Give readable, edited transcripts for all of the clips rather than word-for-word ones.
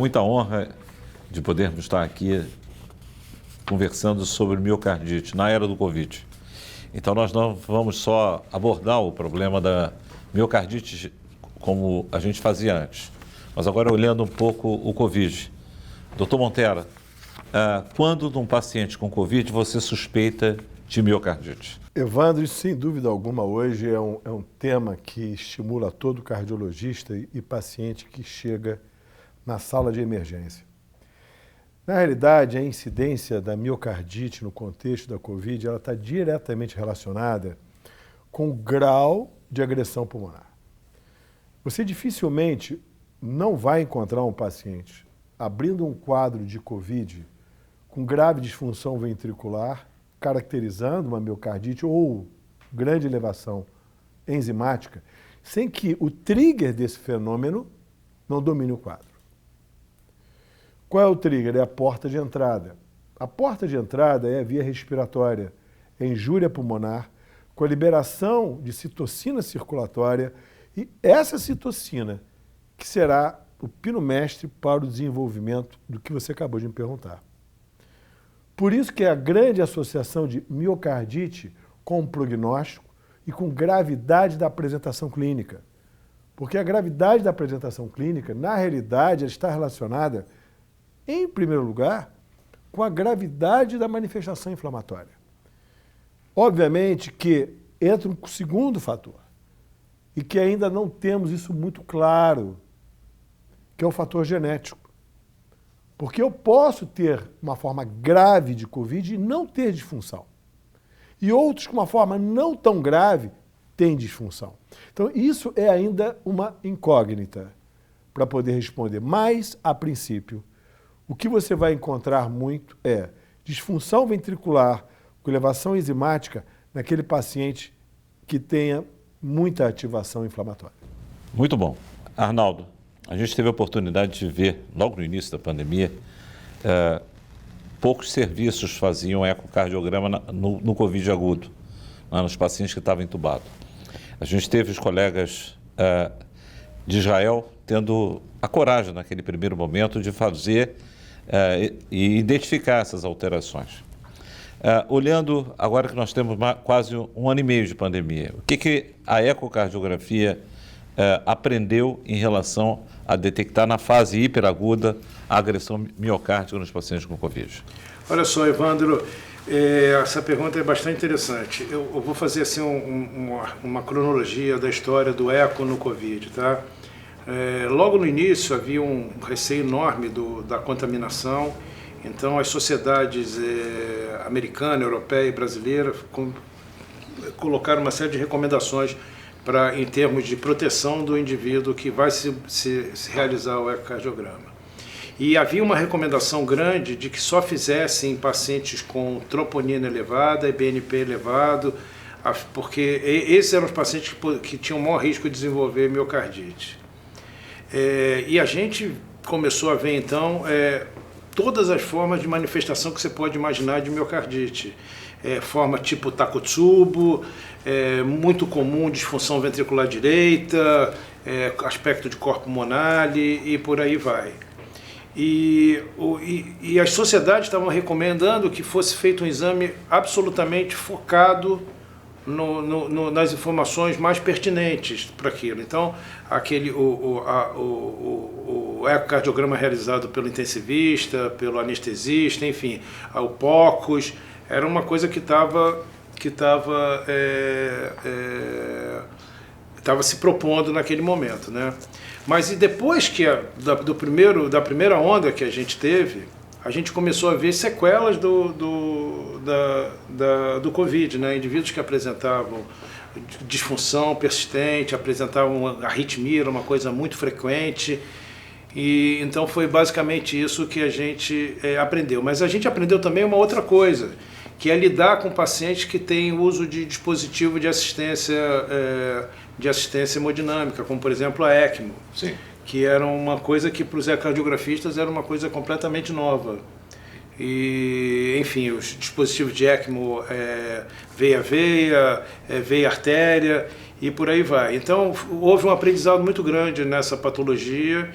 muita honra de podermos estar aqui conversando sobre miocardite na era do Covid. Então, nós não vamos só abordar o problema da miocardite como a gente fazia antes, mas agora olhando um pouco o Covid. Doutor Montera, quando num paciente com Covid você suspeita de miocardite? Evandro, isso, sem dúvida alguma, hoje é um tema que estimula todo cardiologista e paciente que chega na sala de emergência. Na realidade, a incidência da miocardite no contexto da Covid, ela está diretamente relacionada com o grau de agressão pulmonar. Você dificilmente não vai encontrar um paciente abrindo um quadro de Covid com grave disfunção ventricular, caracterizando uma miocardite ou grande elevação enzimática, sem que o trigger desse fenômeno não domine o quadro. Qual é o trigger? É a porta de entrada. A porta de entrada é a via respiratória, é injúria pulmonar, com a liberação de citocina circulatória, e essa citocina que será o pino mestre para o desenvolvimento do que você acabou de me perguntar. Por isso que é a grande associação de miocardite com o prognóstico e com gravidade da apresentação clínica. Porque a gravidade da apresentação clínica, na realidade, ela está relacionada, em primeiro lugar, com a gravidade da manifestação inflamatória. Obviamente que entra um segundo fator, e que ainda não temos isso muito claro, que é o fator genético. Porque eu posso ter uma forma grave de Covid e não ter disfunção. E outros com uma forma não tão grave têm disfunção. Então, isso é ainda uma incógnita para poder responder. Mas, a princípio, o que você vai encontrar muito é disfunção ventricular com elevação enzimática naquele paciente que tenha muita ativação inflamatória. Muito bom. Arnaldo, a gente teve a oportunidade de ver, logo no início da pandemia, poucos serviços faziam ecocardiograma no Covid agudo, nos pacientes que estavam entubados. A gente teve os colegas de Israel tendo a coragem, naquele primeiro momento, de fazer e identificar essas alterações. Olhando, agora que nós temos quase um ano e meio de pandemia, o que a ecocardiografia aprendeu em relação a detectar na fase hiperaguda a agressão miocárdica nos pacientes com Covid? Olha só, Evandro, essa pergunta é bastante interessante. Eu vou fazer assim uma cronologia da história do eco no Covid, tá? Logo no início havia um receio enorme da contaminação. Então, as sociedades americana, europeia e brasileira colocaram uma série de recomendações em termos de proteção do indivíduo que vai se realizar o ecocardiograma. E havia uma recomendação grande de que só fizessem pacientes com troponina elevada e BNP elevado, porque esses eram os pacientes que tinham maior risco de desenvolver miocardite. E a gente começou a ver, então, todas as formas de manifestação que você pode imaginar de miocardite. Forma tipo Takotsubo, muito comum disfunção ventricular direita, aspecto de corpo monale e por aí vai. E as sociedades estavam recomendando que fosse feito um exame absolutamente focado nas informações mais pertinentes para aquilo. Então, o ecocardiograma realizado pelo intensivista, pelo anestesista, enfim, o POCUS, era uma coisa que estava se propondo naquele momento, né? Mas e depois da primeira onda que a gente teve, a gente começou a ver sequelas do Covid, né? Indivíduos que apresentavam disfunção persistente, apresentavam arritmia, era uma coisa muito frequente. E então foi basicamente isso que a gente aprendeu. Mas a gente aprendeu também uma outra coisa, que é lidar com pacientes que têm uso de dispositivo de assistência hemodinâmica, como por exemplo a ECMO. Sim. Que era uma coisa que para os ecocardiografistas era uma coisa completamente nova. E, enfim, os dispositivos de ECMO, veia-veia, veia-artéria e por aí vai. Então, houve um aprendizado muito grande nessa patologia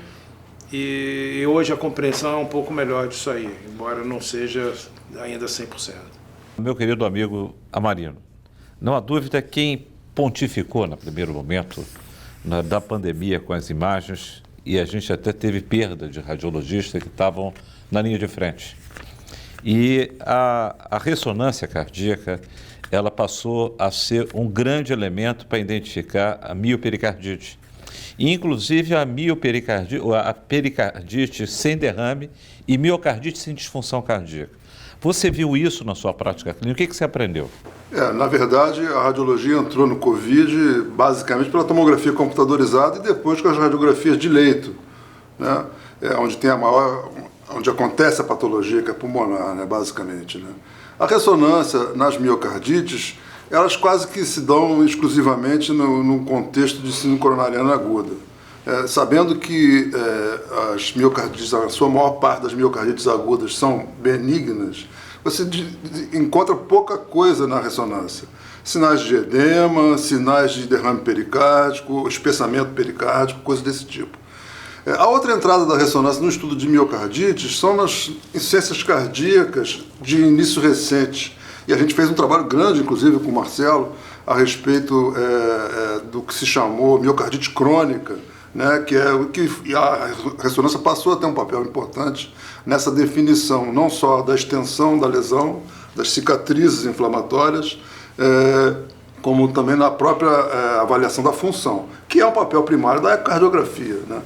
E hoje a compreensão é um pouco melhor disso aí, embora não seja ainda 100%. Meu querido amigo Amarino, não há dúvida quem pontificou no primeiro momento da pandemia com as imagens, e a gente até teve perda de radiologistas que estavam na linha de frente. E a ressonância cardíaca, ela passou a ser um grande elemento para identificar a miopericardite. Inclusive a pericardite sem derrame e miocardite sem disfunção cardíaca. Você viu isso na sua prática clínica? O que você aprendeu? Na verdade, a radiologia entrou no Covid basicamente pela tomografia computadorizada e depois com as radiografias de leito, né? Onde acontece a patologia que é pulmonar, né, basicamente, né? A ressonância nas miocardites, elas quase que se dão exclusivamente no contexto de síndrome coronariana aguda. Sabendo que as miocardites, a sua maior parte das miocardites agudas são benignas, você encontra pouca coisa na ressonância. Sinais de edema, sinais de derrame pericárdico, espessamento pericárdico, coisas desse tipo. A outra entrada da ressonância no estudo de miocardites são nas insuficiências cardíacas de início recente. E a gente fez um trabalho grande, inclusive, com o Marcelo, a respeito do que se chamou miocardite crônica, né, que a ressonância passou a ter um papel importante nessa definição, não só da extensão da lesão, das cicatrizes inflamatórias, como também na própria avaliação da função, que é um papel primário da cardiografia, né?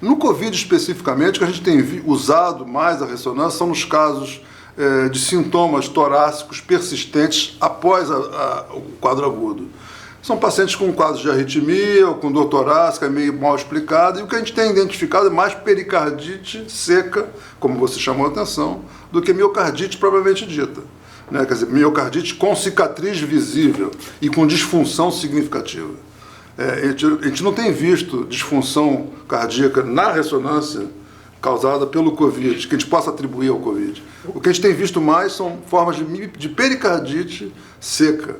No Covid especificamente, o que a gente tem usado mais a ressonância são nos casos de sintomas torácicos persistentes após o quadro agudo. São pacientes com quadros de arritmia ou com dor torácica meio mal explicada, e o que a gente tem identificado é mais pericardite seca, como você chamou a atenção, do que miocardite propriamente dita, né? Quer dizer, miocardite com cicatriz visível e com disfunção significativa. A gente não tem visto disfunção cardíaca na ressonância causada pelo Covid, que a gente possa atribuir ao Covid. O que a gente tem visto mais são formas de pericardite seca,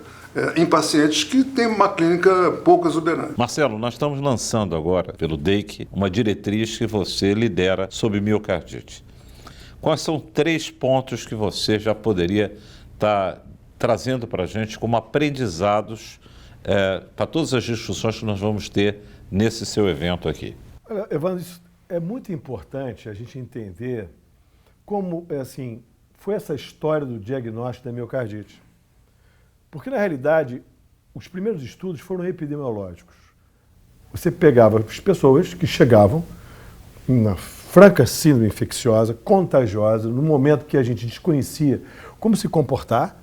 em pacientes que têm uma clínica pouco exuberante. Marcelo, nós estamos lançando agora, pelo DEIC, uma diretriz que você lidera sobre miocardite. Quais são 3 pontos que você já poderia estar trazendo para a gente como aprendizados para todas as discussões que nós vamos ter nesse seu evento aqui? Olha, Evandro, isso é muito importante a gente entender como foi essa história do diagnóstico da miocardite. Porque, na realidade, os primeiros estudos foram epidemiológicos. Você pegava as pessoas que chegavam na franca síndrome infecciosa, contagiosa, no momento que a gente desconhecia como se comportar,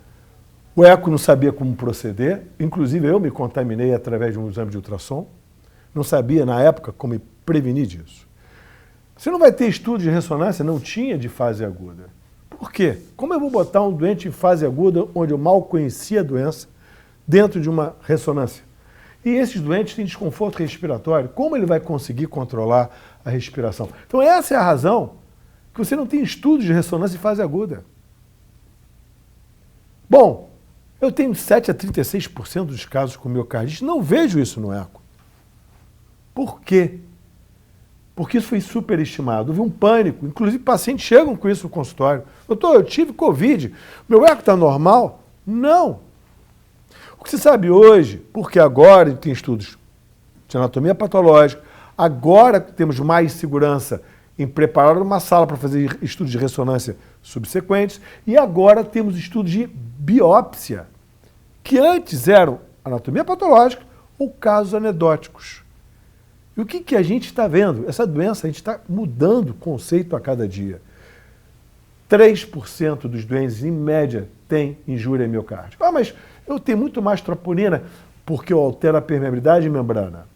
o eco não sabia como proceder, inclusive eu me contaminei através de um exame de ultrassom, não sabia, na época, como me prevenir disso. Você não vai ter estudo de ressonância, não tinha de fase aguda. Por quê? Como eu vou botar um doente em fase aguda, onde eu mal conhecia a doença, dentro de uma ressonância? E esses doentes têm desconforto respiratório. Como ele vai conseguir controlar a respiração? Então essa é a razão que você não tem estudos de ressonância em fase aguda. Bom, eu tenho 7 a 36% dos casos com miocardite, não vejo isso no eco. Por quê? Porque isso foi superestimado. Houve um pânico. Inclusive, pacientes chegam com isso no consultório. Doutor, eu tive Covid. Meu eco está normal? Não. O que se sabe hoje, porque agora tem estudos de anatomia patológica, agora temos mais segurança em preparar uma sala para fazer estudos de ressonância subsequentes, e agora temos estudos de biópsia, que antes eram anatomia patológica ou casos anedóticos. E o que a gente está vendo? Essa doença, a gente está mudando o conceito a cada dia. 3% dos doentes, em média, têm injúria miocárdica. Mas eu tenho muito mais troponina porque eu altero a permeabilidade de membrana.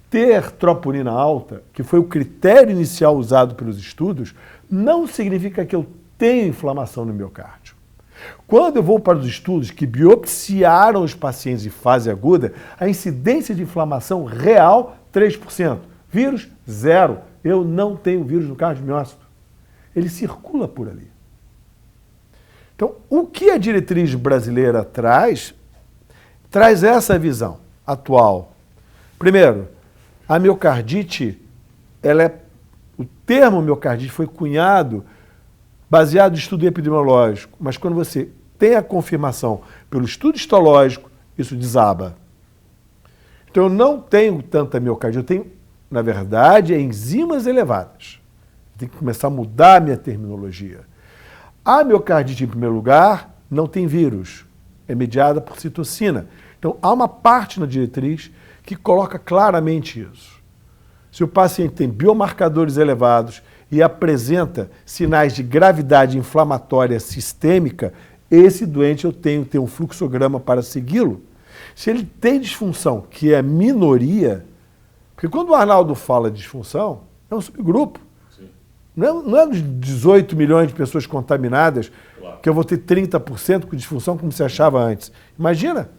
Ter troponina alta, que foi o critério inicial usado pelos estudos, não significa que eu tenho inflamação no miocárdio. Quando eu vou para os estudos que biopsiaram os pacientes em fase aguda, a incidência de inflamação real, 3%. Vírus, 0. Eu não tenho vírus no cardiomiócito. Ele circula por ali. Então, o que a diretriz brasileira traz essa visão atual. Primeiro, a miocardite o termo miocardite foi cunhado baseado em estudo epidemiológico, mas quando você tem a confirmação pelo estudo histológico, isso desaba. Então eu não tenho tanta miocardite, eu tenho, na verdade, enzimas elevadas. Eu tenho que começar a mudar a minha terminologia. A miocardite, em primeiro lugar, não tem vírus, é mediada por citocina. Então há uma parte na diretriz que coloca claramente isso. Se o paciente tem biomarcadores elevados e apresenta sinais de gravidade inflamatória sistêmica, esse doente eu tenho que ter um fluxograma para segui-lo. Se ele tem disfunção, que é minoria, porque quando o Arnaldo fala de disfunção, é um subgrupo. Sim. Não é dos 18 milhões de pessoas contaminadas, claro, que eu vou ter 30% com disfunção, como se achava antes. Imagina,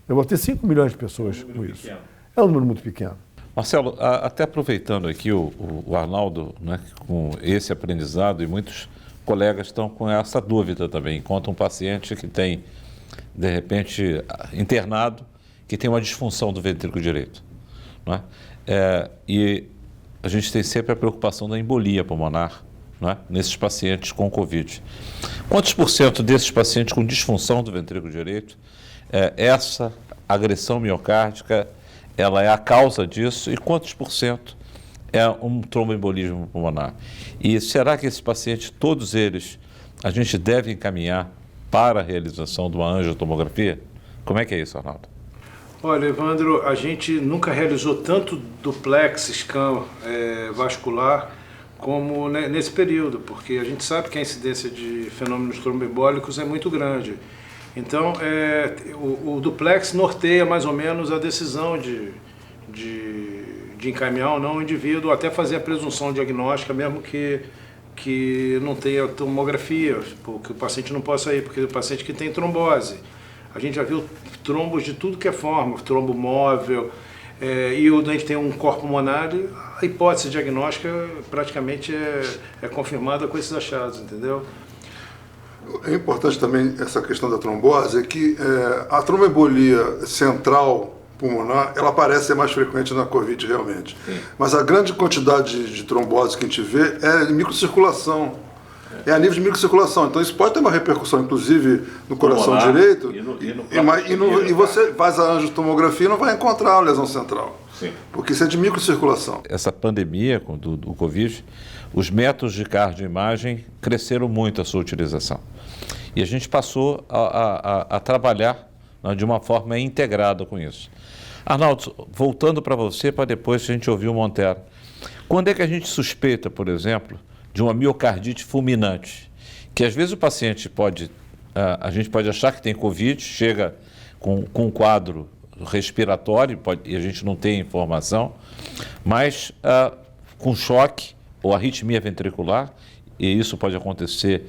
eu vou ter 5 milhões de pessoas com isso. Pequeno. É um número muito pequeno. Marcelo, até aproveitando aqui o Arnaldo, né, com esse aprendizado, e muitos colegas estão com essa dúvida também. Encontra um paciente que tem, de repente, internado, que tem uma disfunção do ventrículo direito. Não é? E a gente tem sempre a preocupação da embolia pulmonar, não é? Nesses pacientes com Covid. Quantos por cento desses pacientes com disfunção do ventrículo direito, essa agressão miocárdica, ela é a causa disso, e quantos por cento é um tromboembolismo pulmonar? E será que esses pacientes, todos eles, a gente deve encaminhar para a realização de uma angiotomografia? Como é que é isso, Arnaldo? Olha, Evandro, a gente nunca realizou tanto duplex scan vascular como nesse período, porque a gente sabe que a incidência de fenômenos tromboembólicos é muito grande. Então, o duplex norteia mais ou menos a decisão de encaminhar ou não o indivíduo, até fazer a presunção diagnóstica, mesmo que não tenha tomografia, porque o paciente não possa ir, porque o paciente que tem trombose. A gente já viu trombos de tudo que é forma, trombo móvel, e o doente tem um corpo pulmonar, a hipótese diagnóstica praticamente é confirmada com esses achados, entendeu? É importante também essa questão da trombose, é que a tromboembolia central pulmonar, ela parece ser mais frequente na Covid realmente. Sim. Mas a grande quantidade de trombose que a gente vê é em microcirculação. É a nível de microcirculação. Então isso pode ter uma repercussão, inclusive, no coração direito. E você faz a angiotomografia e não vai encontrar a lesão central. Sim. Porque isso é de microcirculação. Essa pandemia do Covid, os métodos de cardioimagem cresceram muito a sua utilização. E a gente passou a trabalhar, né, de uma forma integrada com isso. Arnaldo, voltando para você, para depois a gente ouvir o Montero. Quando é que a gente suspeita, por exemplo, de uma miocardite fulminante? Que às vezes o paciente a gente pode achar que tem Covid, chega com um quadro respiratório, e a gente não tem informação, mas com choque ou arritmia ventricular, e isso pode acontecer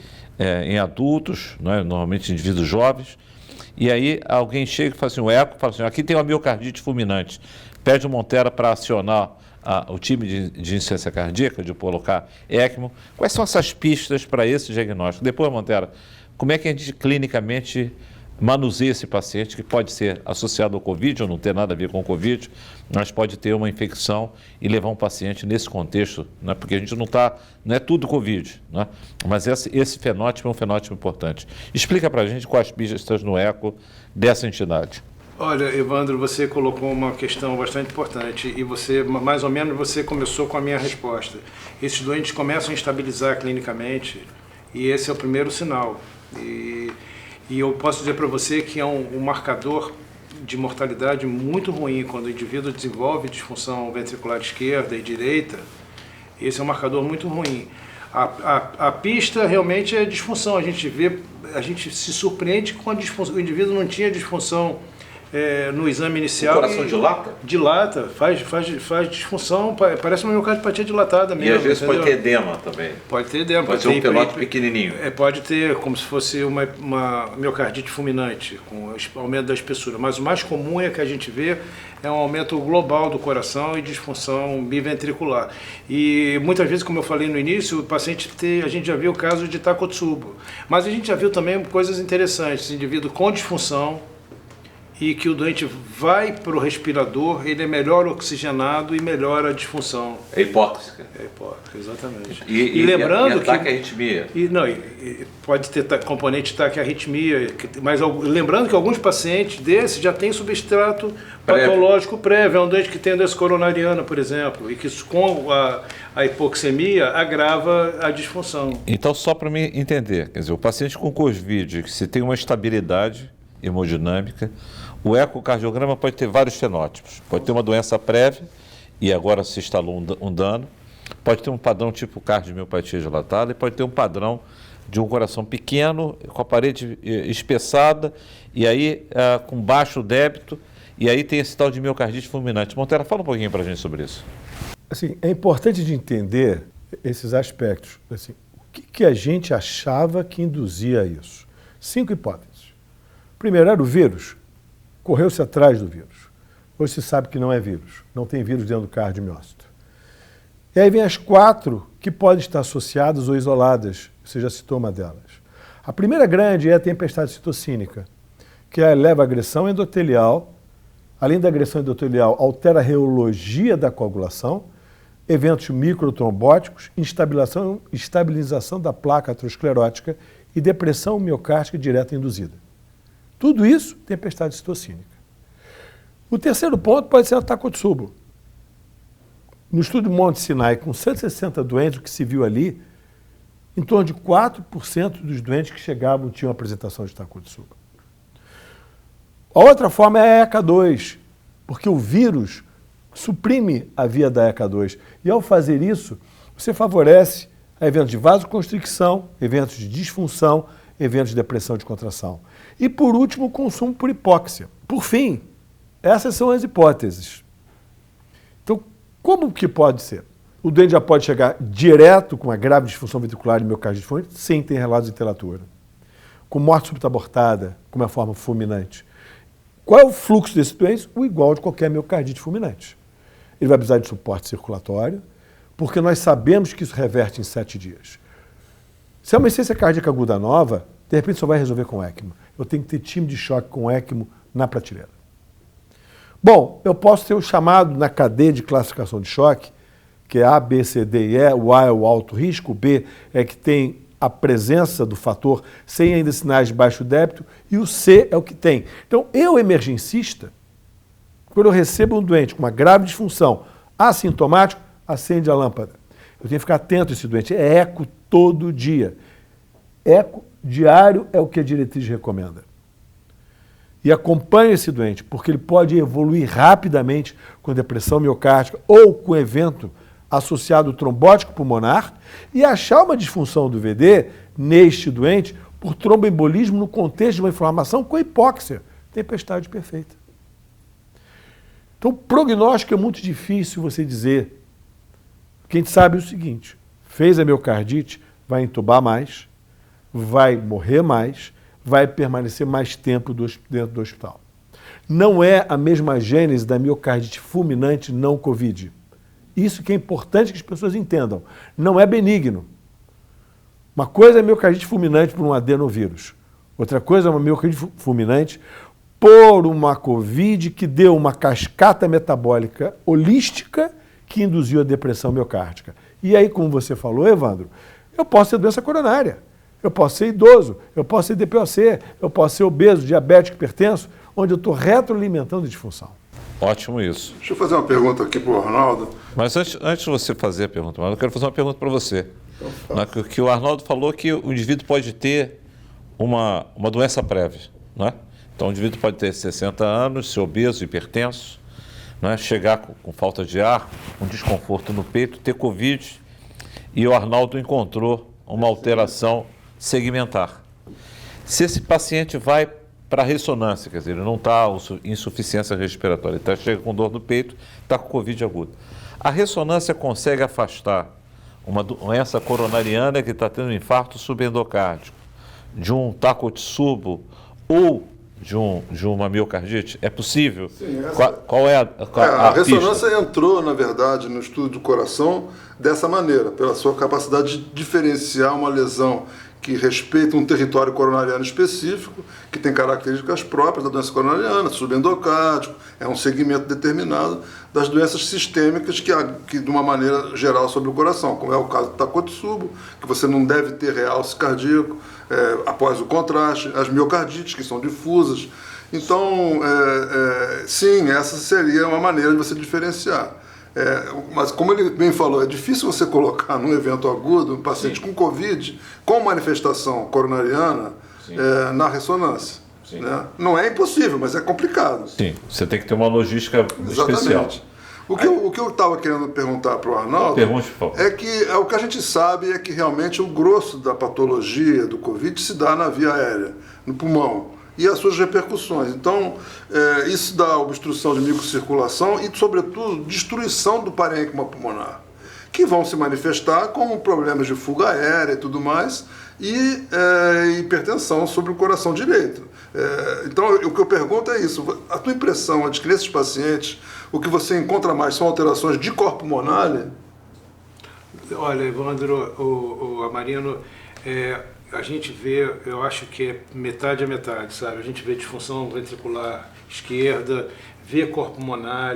em adultos, né, normalmente em indivíduos jovens, e aí alguém chega e faz assim, um eco, fala assim, aqui tem uma miocardite fulminante, pede o Montero para acionar o time de insuficiência cardíaca, de colocar ECMO. Quais são essas pistas para esse diagnóstico? Depois, Montero, como é que a gente clinicamente manuseia esse paciente, que pode ser associado ao Covid ou não ter nada a ver com o Covid, mas pode ter uma infecção e levar um paciente nesse contexto, né? Porque a gente não é tudo Covid, né? Mas esse fenótipo é um fenótipo importante. Explica para a gente quais pistas no eco dessa entidade. Olha, Evandro, você colocou uma questão bastante importante e você, mais ou menos, você começou com a minha resposta. Esses doentes começam a estabilizar clinicamente e esse é o primeiro sinal. E eu posso dizer para você que é um marcador de mortalidade muito ruim quando o indivíduo desenvolve disfunção ventricular esquerda e direita. Esse é um marcador muito ruim. A pista realmente é disfunção. A gente se surpreende com a disfunção. O indivíduo não tinha disfunção no exame inicial. O coração dilata? Dilata, faz disfunção, parece uma miocardiopatia dilatada mesmo. E às vezes entendeu? Pode ter edema também. Pode ter edema. Pode ser um fenótipo pequenininho. Pode ter como se fosse uma miocardite fulminante, com aumento da espessura. Mas o mais comum é que a gente vê é um aumento global do coração e disfunção biventricular. E muitas vezes, como eu falei no início, o paciente a gente já viu o caso de Takotsubo. Mas a gente já viu também coisas interessantes, indivíduo com disfunção e que o doente vai para o respirador, ele é melhor oxigenado e melhora a disfunção. É hipóxica. É hipóxica, exatamente. E lembrando ataque que a arritmia. Pode ter componente de ataque à arritmia, mas lembrando que alguns pacientes desses já têm substrato patológico prévio. É um doente que tem doença coronariana, por exemplo, e que com a hipoxemia agrava a disfunção. Então, só para me entender, quer dizer, o paciente com COVID, que se tem uma estabilidade hemodinâmica, o ecocardiograma pode ter vários fenótipos. Pode ter uma doença prévia e agora se instalou um dano. Pode ter um padrão tipo cardiomiopatia dilatada e pode ter um padrão de um coração pequeno, com a parede espessada e aí com baixo débito, e aí tem esse tal de miocardite fulminante. Montero, fala um pouquinho para a gente sobre isso. Assim, é importante de entender esses aspectos. Assim, o que a gente achava que induzia isso? 5 hipóteses. Primeiro era o vírus. Correu-se atrás do vírus. Hoje se sabe que não é vírus. Não tem vírus dentro do cardiomiócito. E aí vem as 4 que podem estar associadas ou isoladas. Você já citou uma delas. A primeira grande é a tempestade citocínica, que eleva a agressão endotelial. Além da agressão endotelial, altera a reologia da coagulação, eventos microtrombóticos, estabilização da placa aterosclerótica e depressão miocárdica direta induzida. Tudo isso, tempestade citocínica. O terceiro ponto pode ser a Takotsubo. No estudo Monte Sinai, com 160 doentes, o que se viu ali, em torno de 4% dos doentes que chegavam tinham apresentação de Takotsubo. A outra forma é a ECA2, porque o vírus suprime a via da ECA2. E ao fazer isso, você favorece eventos de vasoconstricção, eventos de disfunção, eventos de depressão de contração. E, por último, o consumo por hipóxia. Por fim, essas são as hipóteses. Então, como que pode ser? O doente já pode chegar direto com uma grave disfunção ventricular e miocardite fulminante, sem ter relatos de literatura. Com morte súbita abortada, com uma forma fulminante. Qual é o fluxo desse doente? O igual de qualquer miocardite fulminante. Ele vai precisar de suporte circulatório, porque nós sabemos que isso reverte em 7 dias. Se é uma insuficiência cardíaca aguda nova, de repente só vai resolver com ECMO. Eu tenho que ter time de choque com ECMO na prateleira. Bom, eu posso ter o chamado na cadeia de classificação de choque, que é A, B, C, D e E. O A é o alto risco, o B é que tem a presença do fator sem ainda sinais de baixo débito, e o C é o que tem. Então, eu, emergencista, quando eu recebo um doente com uma grave disfunção assintomático, acende a lâmpada. Eu tenho que ficar atento a esse doente. É eco todo dia. Eco diário é o que a diretriz recomenda. E acompanhe esse doente, porque ele pode evoluir rapidamente com depressão miocárdica ou com evento associado ao trombótico pulmonar e achar uma disfunção do VD neste doente por tromboembolismo no contexto de uma inflamação com hipóxia. Tempestade perfeita. Então, prognóstico é muito difícil você dizer. Quem sabe o seguinte, fez a miocardite, vai entubar mais, vai morrer mais, vai permanecer mais tempo dentro do hospital. Não é a mesma gênese da miocardite fulminante não COVID. Isso que é importante que as pessoas entendam. Não é benigno. Uma coisa é miocardite fulminante por um adenovírus. Outra coisa é uma miocardite fulminante por uma COVID que deu uma cascata metabólica holística que induziu a depressão miocárdica. E aí, como você falou, Evandro, eu posso ter doença coronária, eu posso ser idoso, eu posso ser DPOC, eu posso ser obeso, diabético, hipertenso, onde eu estou retroalimentando a disfunção. Ótimo isso. Deixa eu fazer uma pergunta aqui para o Arnaldo. Mas antes de você fazer a pergunta, eu quero fazer uma pergunta para você. Que o Arnaldo falou que o indivíduo pode ter uma doença prévia, não é? Então o indivíduo pode ter 60 anos, ser obeso, hipertenso, não é? Chegar com falta de ar, um desconforto no peito, ter Covid, e o Arnaldo encontrou uma alteração segmentar. Se esse paciente vai para a ressonância, quer dizer, ele não está em insuficiência respiratória, ele chega com dor no peito, está com Covid agudo. A ressonância consegue afastar uma doença coronariana que está tendo um infarto subendocárdico, de um Takotsubo ou de uma miocardite? É possível? Sim, qual é a ressonância pista? entrou, na verdade, no estudo do coração dessa maneira, pela sua capacidade de diferenciar uma lesão que respeita um território coronariano específico, que tem características próprias da doença coronariana, subendocárdico, é um segmento determinado das doenças sistêmicas que de uma maneira geral sobre o coração, como é o caso do Takotsubo, que você não deve ter realce cardíaco após o contraste, as miocardites, que são difusas. Então, sim, essa seria uma maneira de você diferenciar. Mas como ele bem falou, é difícil você colocar num evento agudo um paciente com Covid, com manifestação coronariana, na ressonância. Né? Não é impossível, mas é complicado. Sim, você tem que ter uma logística especial. O que eu estava querendo perguntar para o Arnaldo é que o que a gente sabe é que realmente o grosso da patologia do Covid se dá na via aérea, no pulmão, e as suas repercussões. Então, isso dá obstrução de microcirculação e, sobretudo, destruição do parênquima pulmonar, que vão se manifestar como problemas de fuga aérea e tudo mais, e hipertensão sobre o coração direito. Então, o que eu pergunto é isso. A tua impressão é de que nesses pacientes o que você encontra mais são alterações de corpo pulmonar? Olha, Evandro, o Amarino, a gente vê, eu acho que é metade a metade, sabe? A gente vê disfunção ventricular esquerda, vê corpo pulmonar,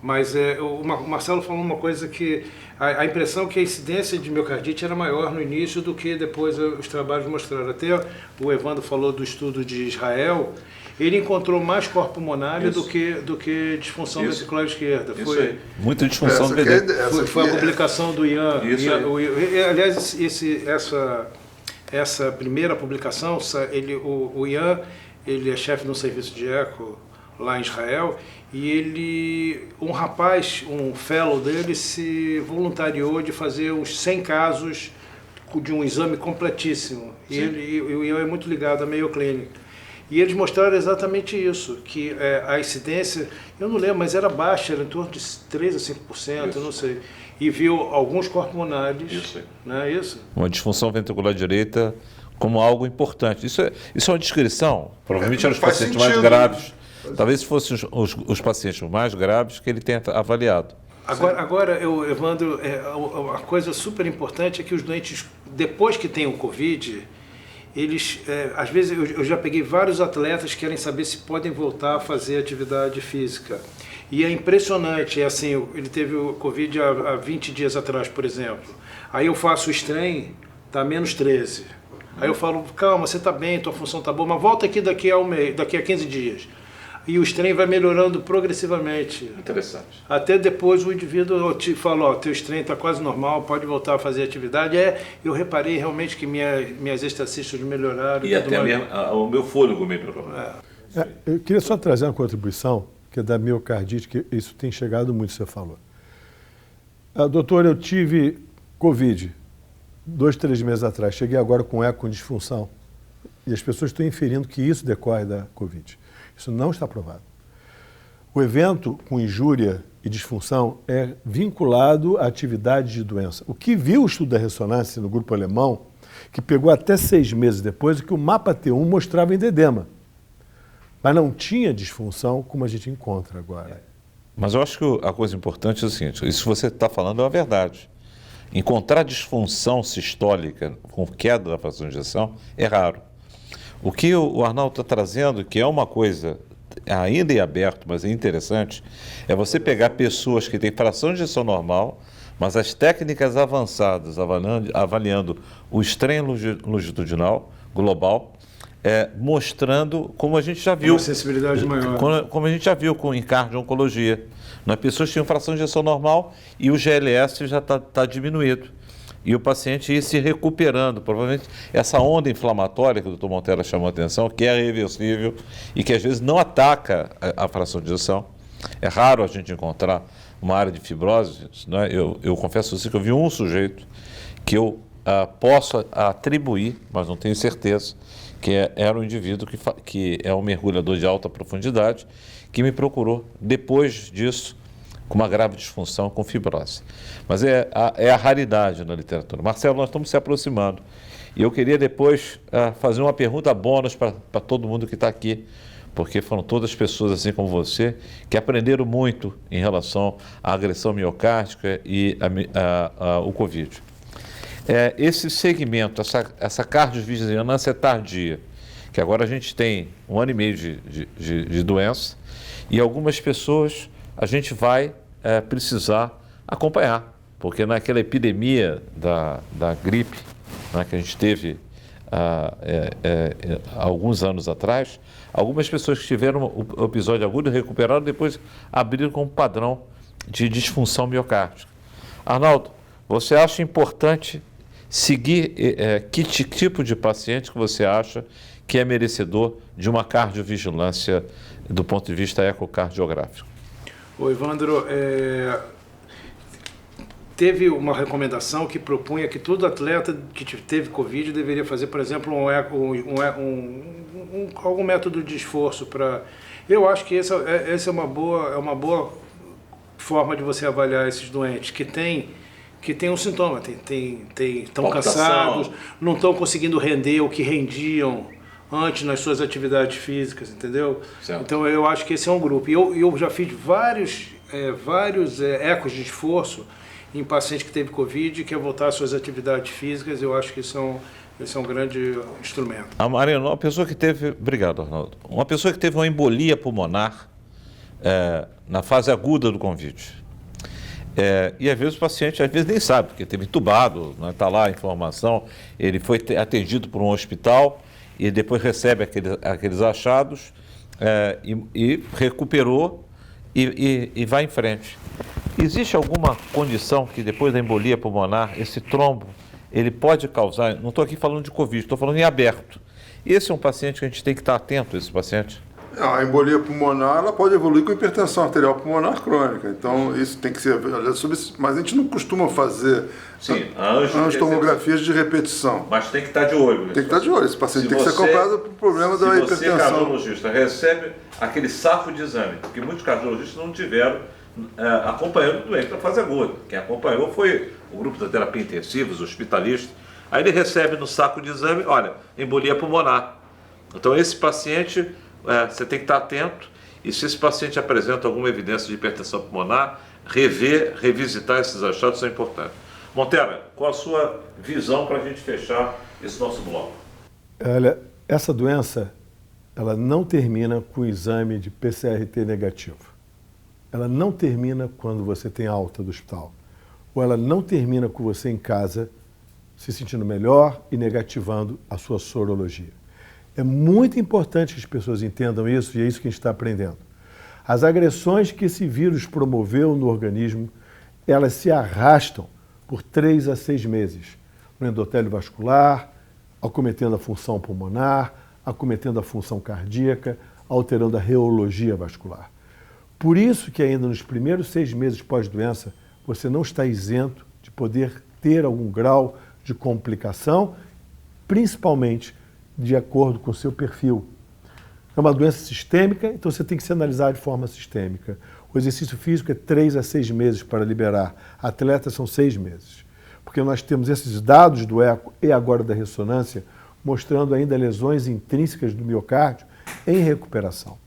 mas o Marcelo falou uma coisa que a impressão que a incidência de miocardite era maior no início do que depois os trabalhos mostraram. Até o Evandro falou do estudo de Israel, ele encontrou mais corpo pulmonar do que disfunção ventricular esquerda. Foi muita disfunção do VD. Foi a publicação do Ian. Aliás, essa primeira publicação, o Ian, ele é chefe de um serviço de eco lá em Israel, e um rapaz, um fellow dele, se voluntariou de fazer uns 100 casos de um exame completíssimo. E o Ian é muito ligado à Mayo Clinic. E eles mostraram exatamente isso, que a incidência, eu não lembro, mas era baixa, era em torno de 3% a 5%, eu não sei. E viu alguns corpos pulmonares, não é isso? Uma disfunção ventricular direita como algo importante. Isso é uma descrição, provavelmente eram os pacientes mais graves. Talvez se fossem os pacientes mais graves que ele tenha avaliado. Agora Evandro, a coisa super importante é que os doentes, depois que têm o Covid, eles, às vezes, eu já peguei vários atletas que querem saber se podem voltar a fazer atividade física. E é impressionante, assim, ele teve o Covid há 20 dias atrás, por exemplo. Aí eu faço o strain, está menos 13. Aí eu falo, calma, você está bem, tua função está boa, mas volta aqui daqui a 15 dias. E o strain vai melhorando progressivamente. Interessante. Até depois o indivíduo te fala, teu strain está quase normal, pode voltar a fazer atividade. Eu reparei realmente que minhas estatísticas melhoraram. E até o meu fôlego melhorou. Eu queria só trazer uma contribuição, que é da miocardite, que isso tem chegado muito, você falou. Doutor, eu tive Covid 2, 3 meses atrás, cheguei agora com eco com disfunção. E as pessoas estão inferindo que isso decorre da Covid. Isso não está provado. O evento com injúria e disfunção é vinculado à atividade de doença. O que viu o estudo da ressonância no grupo alemão, que pegou até 6 meses depois, é que o mapa T1 mostrava endedema. Mas não tinha disfunção como a gente encontra agora. Mas eu acho que a coisa importante é o seguinte, isso que você está falando é a verdade. Encontrar disfunção sistólica com queda da fração de ejeção é raro. O que o Arnaldo está trazendo, que é uma coisa ainda em aberto, mas é interessante, é você pegar pessoas que têm fração de ejeção normal, mas as técnicas avançadas, avaliando o strain longitudinal global, mostrando, como a gente já viu, uma sensibilidade maior. Como a gente já viu em cardio-oncologia. As pessoas tinham fração de ejeção normal e o GLS já está diminuído. E o paciente ia se recuperando. Provavelmente essa onda inflamatória que o Dr. Montella chamou a atenção, que é reversível e que às vezes não ataca a fração de ejeção. É raro a gente encontrar uma área de fibrose. Né? Eu confesso a você que eu vi um sujeito que eu posso atribuir, mas não tenho certeza, que era um indivíduo que é um mergulhador de alta profundidade, que me procurou depois disso com uma grave disfunção com fibrose. Mas é a raridade na literatura. Marcelo, nós estamos se aproximando. E eu queria depois fazer uma pergunta bônus para todo mundo que está aqui, porque foram todas pessoas assim como você, que aprenderam muito em relação à agressão miocárdica e o Covid. esse segmento, essa cardiovigilância tardia, que agora a gente tem 1 ano e meio de doença, e algumas pessoas a gente vai precisar acompanhar, porque naquela epidemia da gripe, né, que a gente teve alguns anos atrás, algumas pessoas que tiveram o episódio agudo recuperaram, depois abriram com um padrão de disfunção miocárdica. Arnaldo, você acha importante seguir que tipo de paciente que você acha que é merecedor de uma cardiovigilância do ponto de vista ecocardiográfico? Ô, Evandro, teve uma recomendação que propunha que todo atleta que teve Covid deveria fazer, por exemplo, algum método de esforço para... Eu acho que essa é uma boa forma de você avaliar esses doentes que tem um sintoma, estão cansados, não estão conseguindo render o que rendiam antes nas suas atividades físicas, entendeu? Certo. Então eu acho que esse é um grupo. E eu já fiz vários ecos de esforço em paciente que teve Covid e quer voltar às suas atividades físicas. Eu acho que esse é um grande instrumento. A Mariana, uma pessoa que teve... Obrigado, Arnaldo. Uma pessoa que teve uma embolia pulmonar na fase aguda do Covid. E às vezes o paciente nem sabe, porque teve entubado, está lá a informação, ele foi atendido por um hospital e depois recebe aqueles achados e recuperou e vai em frente. Existe alguma condição que depois da embolia pulmonar, esse trombo, ele pode causar, não estou aqui falando de Covid, estou falando em aberto. Esse é um paciente que a gente tem que estar atento, esse paciente? A embolia pulmonar ela pode evoluir com hipertensão arterial pulmonar crônica. Então, isso tem que ser avaliado sobre isso. Mas a gente não costuma fazer angiotomografias de repetição. Mas tem que estar de olho. Tem que estar de olho. Esse paciente tem que ser acompanhado para o problema da hipertensão. Se você, cardiologista, recebe aquele safo de exame, porque muitos cardiologistas não tiveram acompanhando o doente na fase aguda. Quem acompanhou foi o grupo da terapia intensiva, os hospitalistas. Aí ele recebe no saco de exame, olha, embolia pulmonar. Então, esse paciente... você tem que estar atento, e se esse paciente apresenta alguma evidência de hipertensão pulmonar, revisitar esses achados é importante. Montera, qual a sua visão para a gente fechar esse nosso bloco? Olha, essa doença, ela não termina com o exame de PCR-T negativo. Ela não termina quando você tem alta do hospital. Ou ela não termina com você em casa se sentindo melhor e negativando a sua sorologia. É muito importante que as pessoas entendam isso, e é isso que a gente está aprendendo. As agressões que esse vírus promoveu no organismo, elas se arrastam por 3 a 6 meses no endotélio vascular, acometendo a função pulmonar, acometendo a função cardíaca, alterando a reologia vascular. Por isso que ainda nos primeiros 6 meses pós-doença, você não está isento de poder ter algum grau de complicação, principalmente de acordo com o seu perfil. É uma doença sistêmica, então você tem que se analisar de forma sistêmica. O exercício físico é 3 a 6 meses para liberar. Atletas são 6 meses. Porque nós temos esses dados do eco e agora da ressonância mostrando ainda lesões intrínsecas do miocárdio em recuperação.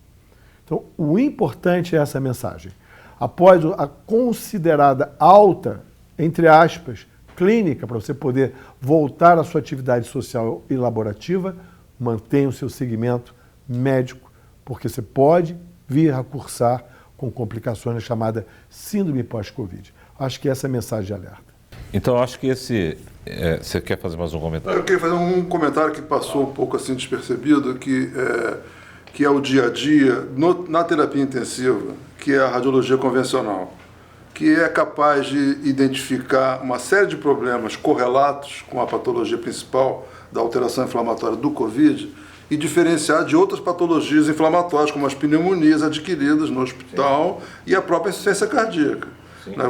Então, o importante é essa mensagem. Após a considerada alta, entre aspas, clínica, para você poder voltar à sua atividade social e laborativa, mantenha o seu segmento médico, porque você pode vir a cursar com complicações chamada síndrome pós-Covid. Acho que essa é a mensagem de alerta. Então, acho que você quer fazer mais um comentário? Eu queria fazer um comentário que passou um pouco assim despercebido, que é o dia a dia na terapia intensiva, que é a radiologia convencional, que é capaz de identificar uma série de problemas correlatos com a patologia principal da alteração inflamatória do Covid e diferenciar de outras patologias inflamatórias, como as pneumonias adquiridas no hospital e a própria insuficiência cardíaca. Né?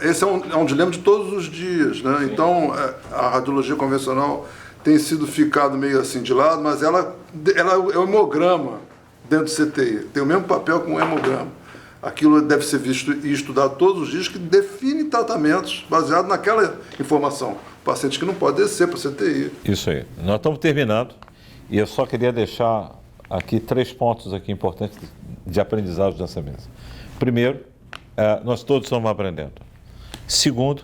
Esse é um dilema de todos os dias. Né? Então, a radiologia convencional tem sido ficado meio assim de lado, mas ela é um hemograma dentro do CTI, tem o mesmo papel que um hemograma. Aquilo deve ser visto e estudado todos os dias, que define tratamentos baseados naquela informação. Pacientes que não podem descer para o CTI. Isso aí. Nós estamos terminando e eu só queria deixar aqui 3 pontos aqui importantes de aprendizado dessa mesa. Primeiro, nós todos estamos aprendendo. Segundo,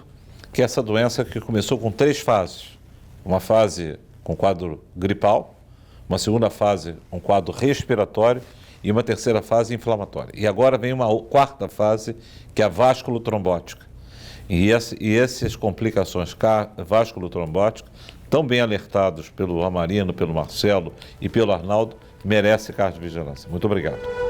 que é essa doença que começou com 3 fases. Uma fase com quadro gripal, uma segunda fase com quadro respiratório e uma terceira fase inflamatória. E agora vem uma 4ª fase, que é a vasculotrombótica. E essas complicações vasculotrombóticas, tão bem alertados pelo Amarino, pelo Marcelo e pelo Arnaldo, merecem cardiovigilância. Muito obrigado.